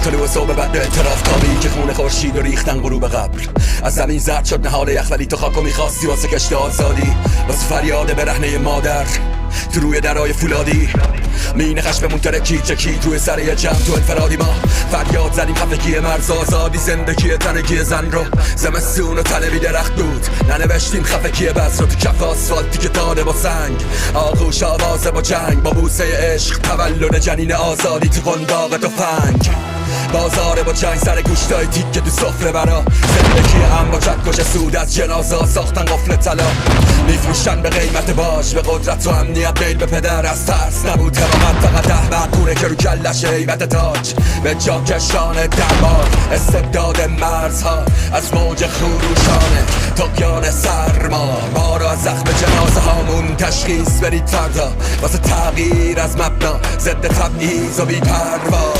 طلوع صبح بعد اعتراف تابی که خون خورشید و ریختن غروب قبل از زمین زرد شد نهال یخ، ولی تو خاکو میخواستی واسه کشت آزادی، واسه فریاد برهنه مادر تو روی درای فولادی. مینه خشممون ترکید چکید روی سر یه جمع تو انفرادی. ما فریاد زدیم خفگی مرز آزادی، زندگی تنگی زن رو زمستون و تنه بی درخت بود. ننوشتیم خفگی بس رو تو کف آسفالتی که داده با سنگ، آغوش آوازه با جنگ، با بوسه عشق تولد جنین آزادی تو قنداق تفنگ. بازار با جنگ سر گوشتای تیکه تو سفره برا، زندگی هم با چکش سود از جنازه ساختن قفل طلا. میفروشن به قیمت باج، به قدرت و امنیت میل به پدر. از ترس نبود حمامت، فقط احمقونه که رو کلش هیبت تاج به جا کشان دربار. استبداد مرزها از موج خروشانه طغیان سرما، ما رو از زخم جنازه هامون تشخیص برید فردا، واسه تغییر از مبنا ضد تبعیض و بی پروا.